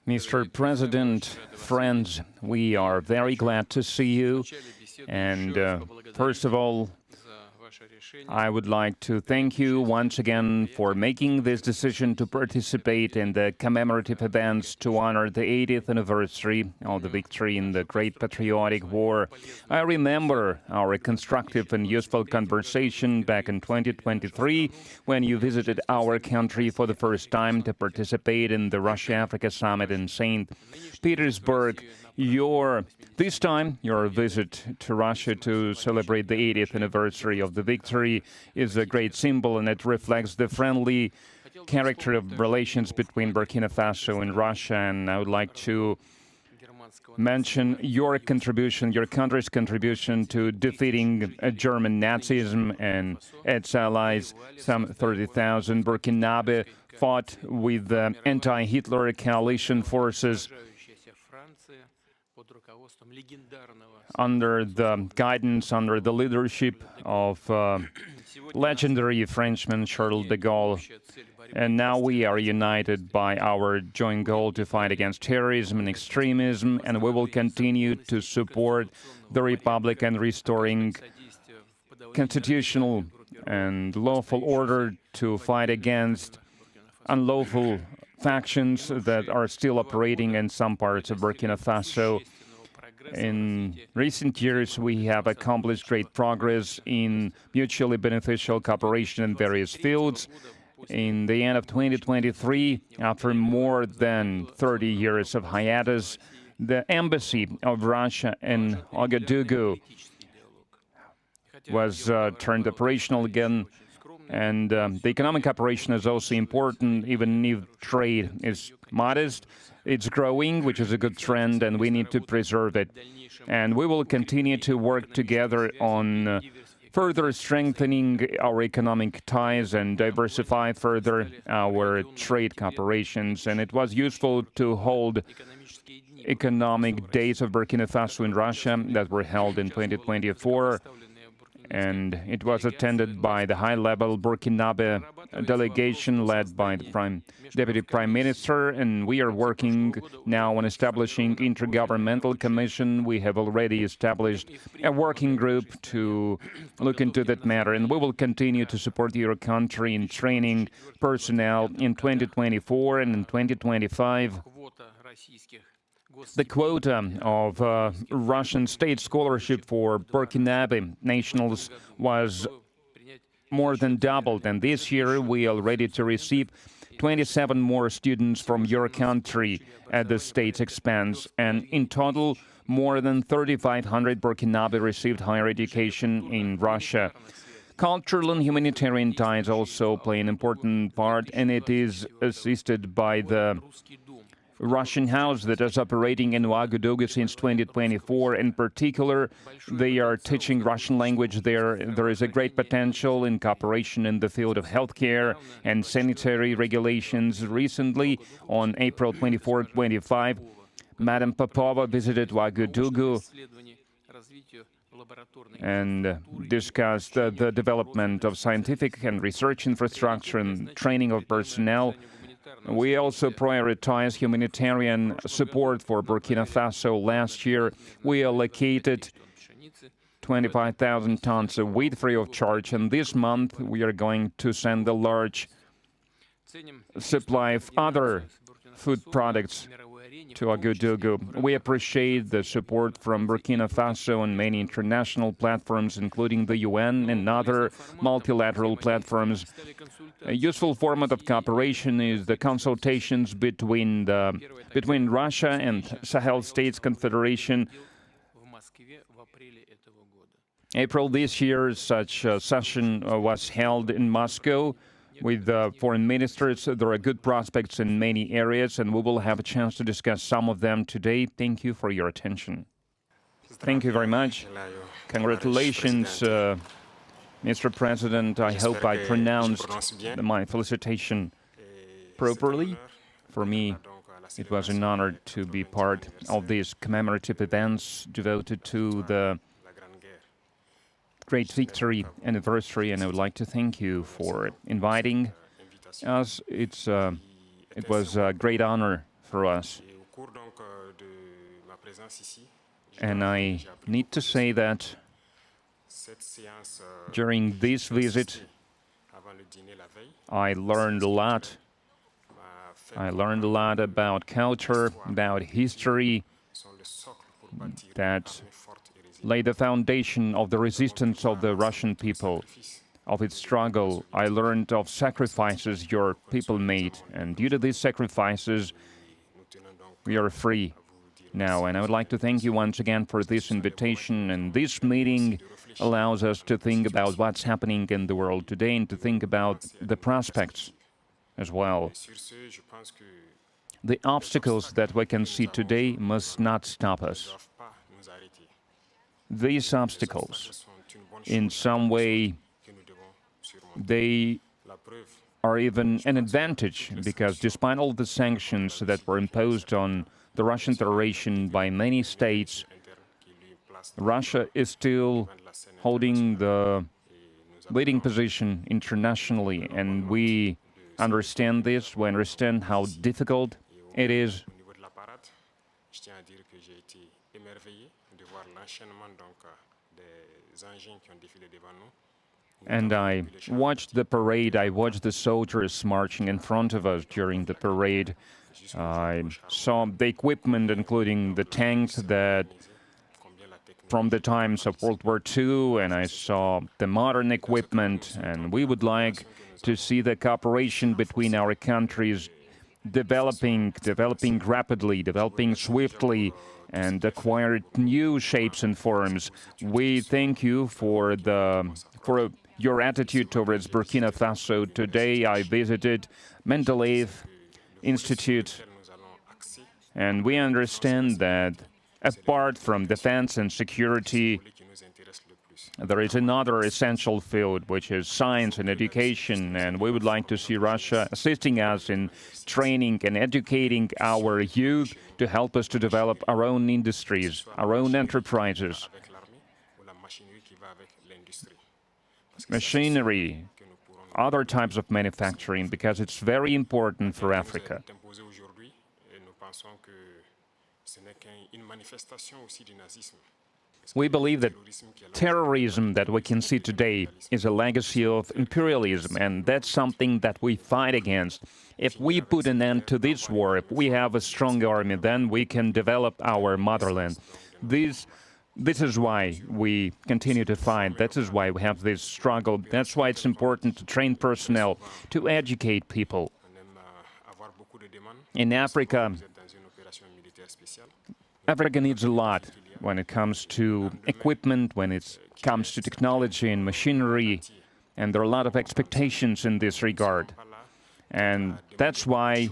Mr. President, friends, we are very glad to see you. And first of all, I would like to thank you once again for making this decision to participate in the commemorative events to honor the 80th anniversary of the victory in the Great Patriotic War. I remember our constructive and useful conversation back in 2023 when you visited our country for the first time to participate in the Russia-Africa Summit in St. Petersburg. This time, your visit to Russia to celebrate the 80th anniversary of the victory is a great symbol, and it reflects the friendly character of relations between Burkina Faso and Russia. And I would like to mention your contribution, your country's contribution to defeating German Nazism and its allies. Some 30,000 Burkinabe fought with the anti-Hitler coalition forces under the guidance, under the leadership of legendary Frenchman Charles de Gaulle. And now we are united by our joint goal to fight against terrorism and extremism, and we will continue to support the Republic and restoring constitutional and lawful order, to fight against unlawful factions that are still operating in some parts of Burkina Faso. In recent years, we have accomplished great progress in mutually beneficial cooperation in various fields. In the end of 2023, after more than 30 years of hiatus, the embassy of Russia in Ouagadougou was turned operational again. And the economic operation is also important, even if trade is modest. It's growing, which is a good trend, and we need to preserve it. And we will continue to work together on further strengthening our economic ties and diversify further our trade cooperations. And it was useful to hold economic days of Burkina Faso in Russia that were held in 2024. And it was attended by the high-level Burkinabe delegation led by the Deputy Prime Minister, and we are working now on establishing intergovernmental commission. We have already established a working group to look into that matter, and we will continue to support your country in training personnel in 2024 and in 2025. The quota of Russian state scholarship for Burkinabe nationals was more than doubled, and this year we are ready to receive 27 more students from your country at the state's expense, and in total, more than 3,500 Burkinabe received higher education in Russia. Cultural and humanitarian ties also play an important part, and it is assisted by the Russian house that is operating in Ouagadougou since 2024. In particular, they are teaching Russian language there. There is a great potential in cooperation in the field of healthcare and sanitary regulations. Recently, on April 24-25, Madam Popova visited Ouagadougou and discussed the development of scientific and research infrastructure and training of personnel. We also prioritize humanitarian support for Burkina Faso. Last year, we allocated 25,000 tons of wheat free of charge, and this month we are going to send a large supply of other food products to Ouagadougou. We appreciate the support from Burkina Faso and many international platforms, including the UN and other multilateral platforms. A useful format of cooperation is the consultations between Russia and Sahel States Confederation. April this year, such a session was held in Moscow with foreign ministers. There are good prospects in many areas, and we will have a chance to discuss some of them today. Thank you for your attention. Thank you very much. Congratulations, Mr. President. I hope I pronounced my felicitation properly. For me, it was an honor to be part of these commemorative events devoted to the great victory anniversary, and I would like to thank you for inviting us. It's It was a great honor for us. And I need to say that during this visit, I learned a lot. I learned a lot about culture, about history, that laid the foundation of the resistance of the Russian people, of its struggle. I learned of sacrifices your people made, and due to these sacrifices, we are free now. And I would like to thank you once again for this invitation, and this meeting allows us to think about what's happening in the world today and to think about the prospects as well. The obstacles that we can see today must not stop us. These obstacles, in some way, they are even an advantage, because despite all the sanctions that were imposed on the Russian Federation by many states, Russia is still holding the leading position internationally, and we understand this. We understand how difficult it is. And I watched the parade, I watched the soldiers marching in front of us during the parade. I saw the equipment, including the tanks that from the times of World War II, and I saw the modern equipment, and we would like to see the cooperation between our countries developing rapidly, developing swiftly, and acquire new shapes and forms. We thank you for your attitude towards Burkina Faso. Today I visited Mendeleev Institute, and we understand that apart from defense and security, there is another essential field, which is science and education, and we would like to see Russia assisting us in training and educating our youth to help us to develop our own industries, our own enterprises. Machinery, other types of manufacturing, because it's very important for Africa. We believe that terrorism that we can see today is a legacy of imperialism, and that's something that we fight against. If we put an end to this war, if we have a strong army, then we can develop our motherland. This is why we continue to fight. That is why we have this struggle. That's why it's important to train personnel, to educate people. In Africa, Africa needs a lot when it comes to equipment, when it comes to technology and machinery, and there are a lot of expectations in this regard. And that's why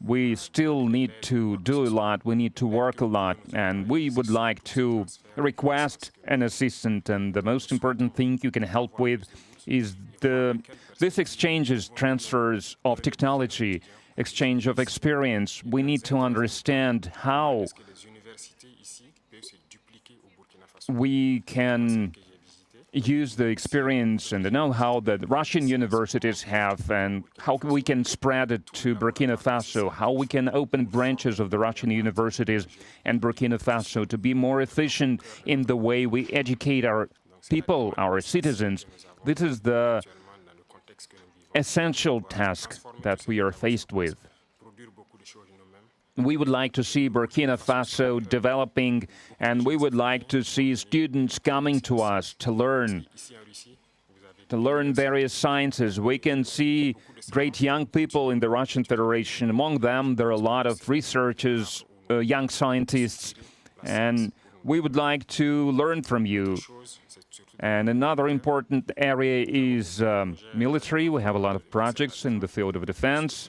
we still need to do a lot, we need to work a lot, and we would like to request an assistant, and the most important thing you can help with is this exchanges, transfers of technology, exchange of experience. We need to understand how we can use the experience and the know-how that Russian universities have, and how we can spread it to Burkina Faso, how we can open branches of the Russian universities and Burkina Faso to be more efficient in the way we educate our people, our citizens. This is the essential task that we are faced with. We would like to see Burkina Faso developing, and we would like to see students coming to us to learn various sciences. We can see great young people in the Russian Federation. Among them, there are a lot of researchers, young scientists, and we would like to learn from you. And another important area is military. We have a lot of projects in the field of defense.